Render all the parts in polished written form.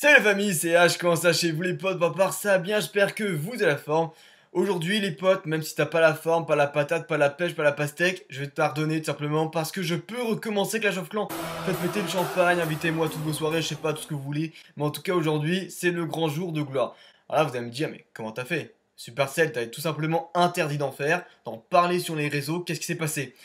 Salut la famille, c'est H, comment ça chez vous les potes? Bah par ça bien, j'espère que vous avez la forme. Aujourd'hui les potes, même si t'as pas la forme, pas la patate, pas la pêche, pas la pastèque, je vais te pardonner tout simplement parce que je peux recommencer Clash of Clans. Faites péter le champagne, invitez-moi à toutes vos soirées, je sais pas tout ce que vous voulez. Mais en tout cas aujourd'hui, c'est le grand jour de gloire. Alors là vous allez me dire, mais comment t'as fait? Supercell t'avais tout simplement interdit d'en faire, d'en parler sur les réseaux, qu'est-ce qui s'est passé?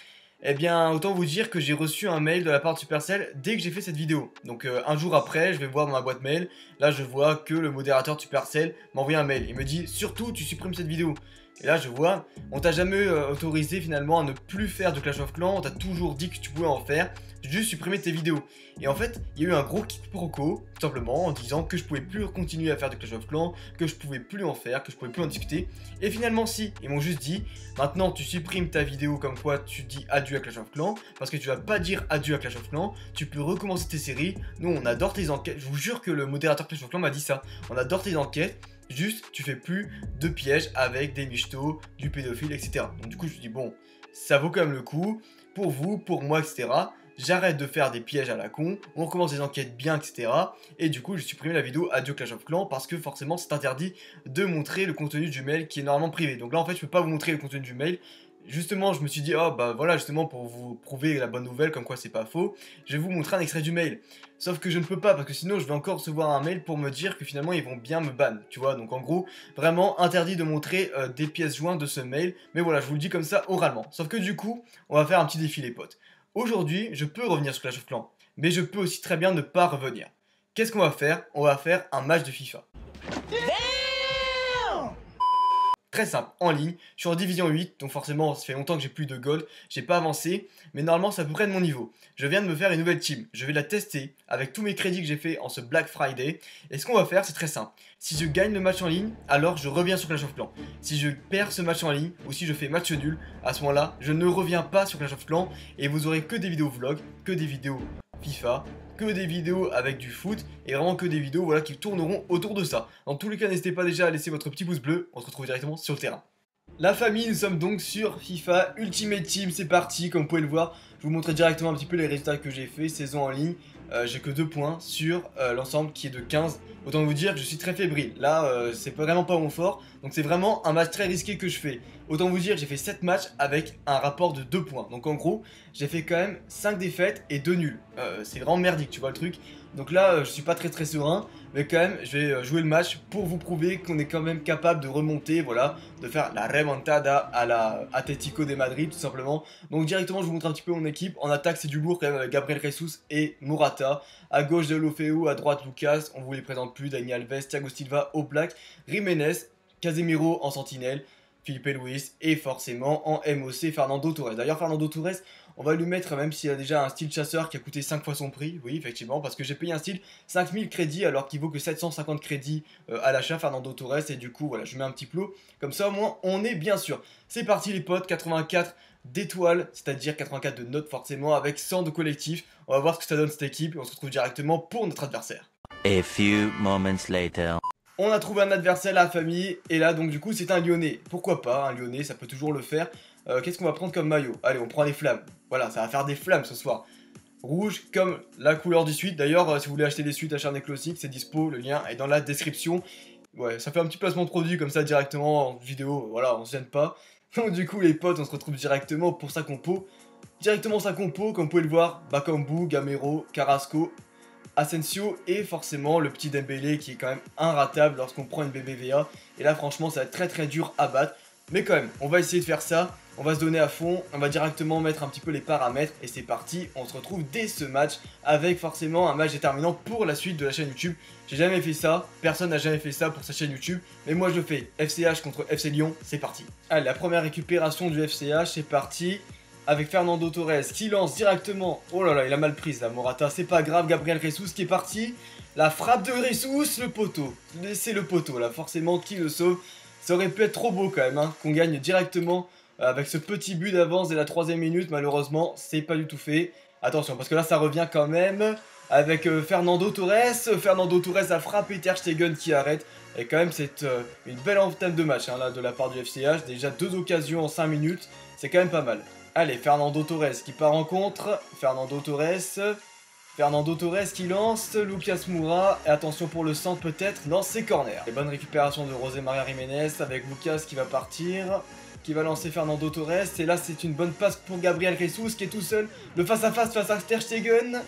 Eh bien, autant vous dire que j'ai reçu un mail de la part de Supercell dès que j'ai fait cette vidéo. Donc un jour après, je vais voir dans ma boîte mail, là je vois que le modérateur de Supercell m'a envoyé un mail. Il me dit, surtout tu supprimes cette vidéo. Et là je vois, on t'a jamais autorisé finalement à ne plus faire de Clash of Clans, on t'a toujours dit que tu pouvais en faire, juste supprimer tes vidéos. Et en fait, il y a eu un gros quiproquo, tout simplement, en disant que je pouvais plus continuer à faire de Clash of Clans, que je pouvais plus en faire, que je pouvais plus en discuter. Et finalement si, ils m'ont juste dit, maintenant tu supprimes ta vidéo comme quoi tu dis adieu à Clash of Clans, parce que tu vas pas dire adieu à Clash of Clans, tu peux recommencer tes séries, nous on adore tes enquêtes, je vous jure que le modérateur Clash of Clans m'a dit ça, on adore tes enquêtes, juste tu fais plus de pièges avec des michtos, du pédophile, etc. Donc du coup je me dis bon, ça vaut quand même le coup, pour vous, pour moi, etc. J'arrête de faire des pièges à la con, on recommence des enquêtes bien, etc. Et du coup, j'ai supprimé la vidéo Adieu Clash of Clans parce que forcément, c'est interdit de montrer le contenu du mail qui est normalement privé. Donc là, en fait, je peux pas vous montrer le contenu du mail. Justement, je me suis dit, oh bah voilà, justement, pour vous prouver la bonne nouvelle, comme quoi c'est pas faux, je vais vous montrer un extrait du mail. Sauf que je ne peux pas, parce que sinon, je vais encore recevoir un mail pour me dire que finalement, ils vont bien me ban, tu vois. Donc en gros, vraiment interdit de montrer des pièces jointes de ce mail. Mais voilà, je vous le dis comme ça oralement. Sauf que du coup, on va faire un petit défi, les potes. Aujourd'hui, je peux revenir sur Clash of Clans, mais je peux aussi très bien ne pas revenir. Qu'est-ce qu'on va faire? On va faire un match de FIFA. Très simple, en ligne, je suis en division 8, donc forcément ça fait longtemps que j'ai plus de gold, j'ai pas avancé, mais normalement c'est à peu près de mon niveau. Je viens de me faire une nouvelle team, je vais la tester avec tous mes crédits que j'ai fait en ce Black Friday, et ce qu'on va faire c'est très simple. Si je gagne le match en ligne, alors je reviens sur Clash of Clans. Si je perds ce match en ligne, ou si je fais match nul, à ce moment-là, je ne reviens pas sur Clash of Clans, et vous aurez que des vidéos vlog, que des vidéos FIFA, que des vidéos avec du foot et vraiment que des vidéos voilà, qui tourneront autour de ça. Dans tous les cas, n'hésitez pas déjà à laisser votre petit pouce bleu, on se retrouve directement sur le terrain. La famille, nous sommes donc sur FIFA Ultimate Team, c'est parti, comme vous pouvez le voir, je vous montrer directement un petit peu les résultats que j'ai fait, saison en ligne, j'ai que 2 points sur l'ensemble qui est de 15, autant vous dire que je suis très fébrile, là c'est vraiment pas mon fort, donc c'est vraiment un match très risqué que je fais, autant vous dire que j'ai fait 7 matchs avec un rapport de 2 points, donc en gros j'ai fait quand même 5 défaites et 2 nuls, c'est vraiment merdique tu vois le truc, donc là je suis pas très serein, mais quand même je vais jouer le match pour vous prouver qu'on est quand même capable de remonter, voilà, de faire la remontada à la Atlético de Madrid tout simplement. Donc directement je vous montre un petit peu mon équipe. En attaque c'est du lourd quand même avec Gabriel Jesus et Morata. À gauche de Lofeu, à droite Lucas, on vous les présente plus, Dani Alves, Thiago Silva, Oblak, Jiménez, Casemiro en sentinelle, Filipe Luis et forcément en MOC Fernando Torres. D'ailleurs Fernando Torres, on va lui mettre, même s'il a déjà un style chasseur qui a coûté 5 fois son prix, oui effectivement, parce que j'ai payé un style 5000 crédits alors qu'il vaut que 750 crédits à l'achat, Fernando Torres, et du coup voilà, je mets un petit plot, comme ça au moins on est bien sûr. C'est parti les potes, 84 d'étoiles, c'est-à-dire 84 de notes forcément, avec 100 de collectif. On va voir ce que ça donne cette équipe et on se retrouve directement pour notre adversaire. A few moments later. On a trouvé un adversaire à la famille, et là donc du coup c'est un Lyonnais. Pourquoi pas, un Lyonnais, ça peut toujours le faire. Qu'est-ce qu'on va prendre comme maillot? Allez, on prend les flammes. Voilà, ça va faire des flammes ce soir. Rouge comme la couleur du suite. D'ailleurs, si vous voulez acheter des suites Acharné Classique, c'est dispo, le lien est dans la description. Ouais, ça fait un petit placement de produit comme ça directement en vidéo, voilà, on se gêne pas. Donc du coup les potes, on se retrouve directement pour sa compo. Directement sa compo, comme vous pouvez le voir, Bakambu, Gamero, Carrasco, Asensio et forcément le petit Dembélé qui est quand même inratable lorsqu'on prend une BBVA. Et là franchement ça va être très dur à battre. Mais quand même, on va essayer de faire ça. On va se donner à fond, on va directement mettre un petit peu les paramètres. Et c'est parti, on se retrouve dès ce match avec forcément un match déterminant pour la suite de la chaîne YouTube. J'ai jamais fait ça, personne n'a jamais fait ça pour sa chaîne YouTube. Mais moi je le fais, FCH contre FC Lyon, c'est parti. Allez, la première récupération du FCH, c'est parti. Avec Fernando Torres qui lance directement. Oh là là, il a mal prise là, Morata. C'est pas grave, Gabriel Jesus qui est parti. La frappe de Jesus, le poteau. C'est le poteau là, forcément, qui le sauve. Ça aurait pu être trop beau quand même, hein, qu'on gagne directement avec ce petit but d'avance dès la 3ème minute. Malheureusement, c'est pas du tout fait. Attention, parce que là, ça revient quand même. Avec Fernando Torres. Fernando Torres a frappé Ter Stegen qui arrête. Et quand même, c'est une belle entame de match hein, là, de la part du FCH. Déjà 2 occasions en 5 minutes. C'est quand même pas mal. Allez, Fernando Torres qui part en contre. Fernando Torres. Fernando Torres qui lance, Lucas Moura, et attention pour le centre peut-être, non c'est corner. Et bonne récupération de José María Jiménez avec Lucas qui va partir, qui va lancer Fernando Torres, et là c'est une bonne passe pour Gabriel Jesus qui est tout seul, le face à Ter Stegen,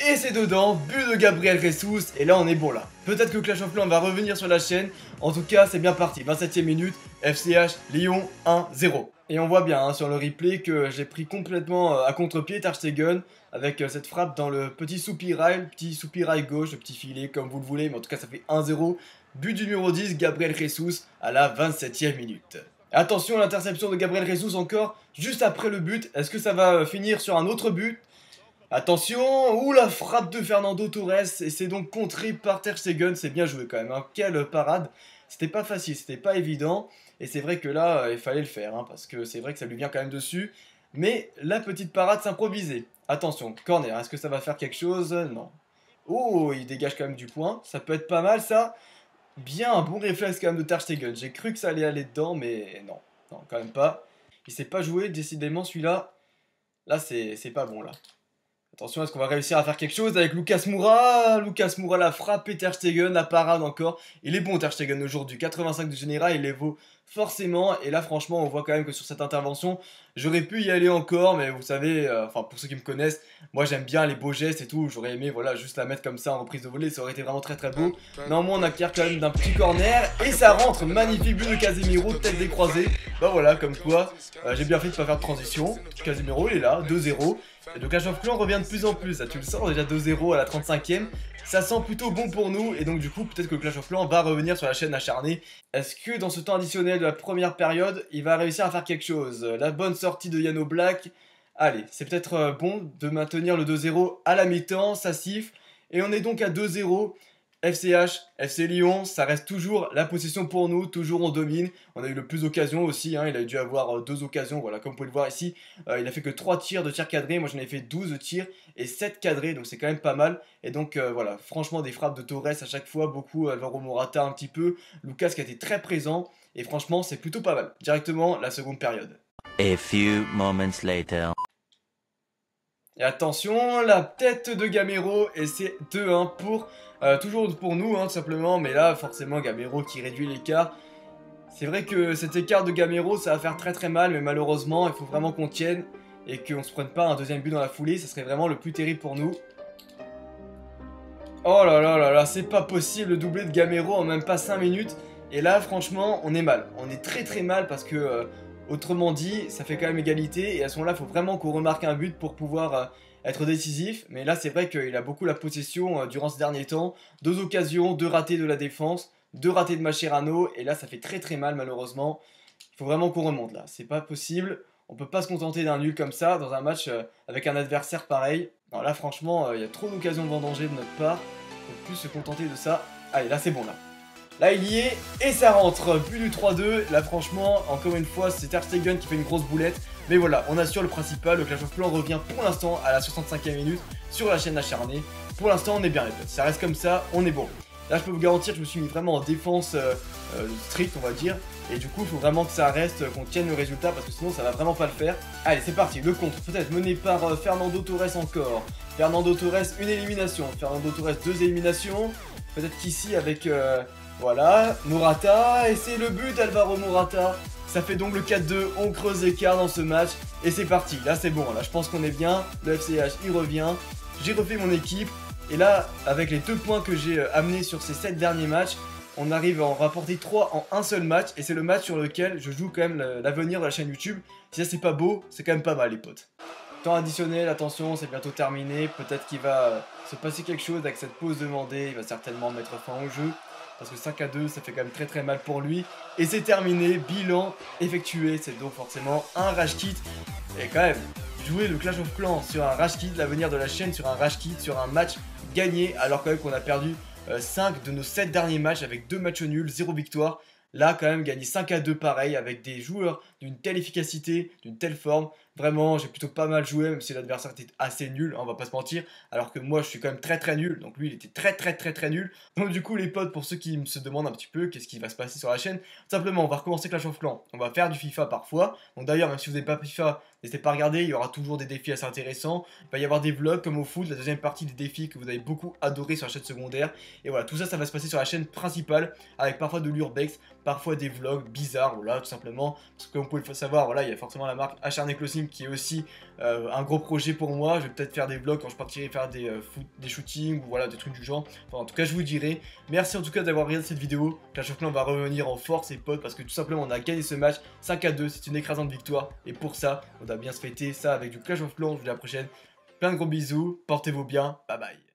et c'est dedans, but de Gabriel Jesus, et là on est bon là. Peut-être que Clash of Clans va revenir sur la chaîne, en tout cas c'est bien parti, 27ème minute, FCH Lyon 1-0. Et on voit bien hein, sur le replay que j'ai pris complètement à contre-pied Ter Stegen avec cette frappe dans le petit soupirail gauche, le petit filet comme vous le voulez, mais en tout cas ça fait 1-0. But du numéro 10, Gabriel Jesus à la 27ème minute. Attention à l'interception de Gabriel Jesus encore, juste après le but, est-ce que ça va finir sur un autre but? Attention, ouh la frappe de Fernando Torres, et c'est donc contré par Ter Stegen, c'est bien joué quand même, hein. Quelle parade, c'était pas facile, c'était pas évident, et c'est vrai que là, il fallait le faire, hein, parce que c'est vrai que ça lui vient quand même dessus, mais la petite parade s'improvisait. Attention, corner, est-ce que ça va faire quelque chose? Non. Oh, il dégage quand même du point, ça peut être pas mal ça. Bien, un bon réflexe quand même de Ter Stegen, j'ai cru que ça allait aller dedans, mais non, non, quand même pas. Il s'est pas joué, décidément celui-là, là c'est pas bon là. Attention, est-ce qu'on va réussir à faire quelque chose avec Lucas Moura? Lucas Moura l'a frappé, Ter Stegen, la parade encore. Il est bon Ter Stegen aujourd'hui, 85 de général, il les vaut forcément. Et là franchement, on voit quand même que sur cette intervention, j'aurais pu y aller encore. Mais vous savez, enfin pour ceux qui me connaissent, moi j'aime bien les beaux gestes et tout. J'aurais aimé voilà, juste la mettre comme ça en reprise de volée, ça aurait été vraiment très très beau. Néanmoins, on acquiert quand même d'un petit corner. Et ça rentre, magnifique but de Casemiro, tête décroisée. Bah voilà, comme quoi, j'ai bien fait de pas faire de transition. Casemiro, il est là, 2-0. Et donc Clash of Clans revient de plus en plus, là, tu le sens déjà 2-0 à la 35ème, ça sent plutôt bon pour nous, et donc du coup peut-être que Clash of Clans va revenir sur la chaîne acharnée. Est-ce que dans ce temps additionnel de la première période, il va réussir à faire quelque chose? La bonne sortie de Yano Black, allez, c'est peut-être bon de maintenir le 2-0 à la mi-temps, ça siffle, et on est donc à 2-0. FCH, FC Lyon, ça reste toujours la possession pour nous, toujours on domine. On a eu le plus d'occasions aussi, hein, il a dû avoir 2 occasions, voilà, comme vous pouvez le voir ici. Il a fait que 3 tirs de tir cadré, moi j'en ai fait 12 tirs et 7 cadrés, donc c'est quand même pas mal. Et donc voilà, franchement des frappes de Torres à chaque fois, beaucoup, Alvaro Morata un petit peu, Lucas qui a été très présent, et franchement c'est plutôt pas mal. Directement la seconde période. A few moments later. Et attention, la tête de Gamero, et c'est 2-1 pour... toujours pour nous, hein, tout simplement, mais là, forcément, Gamero qui réduit l'écart. C'est vrai que cet écart de Gamero, ça va faire très très mal, mais malheureusement, il faut vraiment qu'on tienne et qu'on se prenne pas un deuxième but dans la foulée, ça serait vraiment le plus terrible pour nous. Oh là là là là, c'est pas possible, le doublé de Gamero en même pas 5 minutes. Et là, franchement, on est mal. On est très très mal parce que... autrement dit, ça fait quand même égalité et à ce moment-là, il faut vraiment qu'on remarque un but pour pouvoir être décisif. Mais là, c'est vrai qu'il a beaucoup la possession durant ces derniers temps. 2 occasions, 2 ratés de la défense, 2 ratés de Mascherano. Et là, ça fait très très mal malheureusement. Il faut vraiment qu'on remonte là. C'est pas possible. On peut pas se contenter d'un nul comme ça dans un match avec un adversaire pareil. Non, là, franchement, il y a trop d'occasions de vendanger de notre part. On peut plus se contenter de ça. Allez, là, c'est bon là. Là il y est, et ça rentre, but du 3-2, là franchement, encore une fois, c'est Ter Stegen qui fait une grosse boulette, mais voilà, on assure le principal, le Clash of Clans revient pour l'instant à la 65e minute sur la chaîne acharnée, pour l'instant on est bien les potes, ça reste comme ça, on est bon. Là je peux vous garantir que je me suis mis vraiment en défense stricte on va dire, et du coup il faut vraiment que ça reste, qu'on tienne le résultat, parce que sinon ça va vraiment pas le faire. Allez c'est parti, le contre, peut-être mené par Fernando Torres encore, Fernando Torres une élimination, Fernando Torres 2 éliminations, peut-être qu'ici avec... voilà, Morata, et c'est le but d'Alvaro Morata. Ça fait donc le 4-2, on creuse l'écart dans ce match, et c'est parti. Là c'est bon, là je pense qu'on est bien, le FCH il revient, j'ai refait mon équipe, et là, avec les 2 points que j'ai amenés sur ces 7 derniers matchs, on arrive à en rapporter 3 en un seul match, et c'est le match sur lequel je joue quand même l'avenir de la chaîne YouTube. Si ça c'est pas beau, c'est quand même pas mal les potes. Temps additionnel, attention, c'est bientôt terminé, peut-être qu'il va se passer quelque chose avec cette pause demandée, il va certainement mettre fin au jeu. Parce que 5-2, ça fait quand même très très mal pour lui. Et c'est terminé, bilan effectué. C'est donc forcément un rage kit. Et quand même, jouer le Clash of Clans sur un rage kit, l'avenir de la chaîne sur un rage kit, sur un match gagné. Alors quand même qu'on a perdu 5 de nos 7 derniers matchs avec 2 matchs nuls, 0 victoire. Là quand même gagner 5-2 pareil avec des joueurs d'une telle efficacité, d'une telle forme. Vraiment, j'ai plutôt pas mal joué, même si l'adversaire était assez nul, hein, on va pas se mentir. Alors que moi, je suis quand même très nul. Donc lui, il était très nul. Donc du coup, les potes, pour ceux qui se demandent un petit peu qu'est-ce qui va se passer sur la chaîne, tout simplement, on va recommencer Clash of Clans. On va faire du FIFA parfois. Donc d'ailleurs, même si vous n'avez pas FIFA, n'hésitez pas à regarder, il y aura toujours des défis assez intéressants. Il va y avoir des vlogs comme au foot, la deuxième partie des défis que vous avez beaucoup adoré sur la chaîne secondaire. Et voilà, tout ça, ça va se passer sur la chaîne principale, avec parfois de l'urbex, parfois des vlogs bizarres, voilà, tout simplement. Parce que comme vous pouvez le savoir, voilà, il y a forcément la marque Acharné Closing qui est aussi un gros projet pour moi. Je vais peut-être faire des vlogs quand je partirai faire des shootings, ou voilà, des trucs du genre. Enfin, en tout cas, je vous dirai. Merci en tout cas d'avoir regardé cette vidéo. Clash of Clans va revenir en force, les potes, parce que tout simplement, on a gagné ce match 5-2. C'est une écrasante victoire. Et pour ça, on doit bien se fêter ça avec du Clash of Clans. Je vous dis à la prochaine. Plein de gros bisous. Portez-vous bien. Bye bye.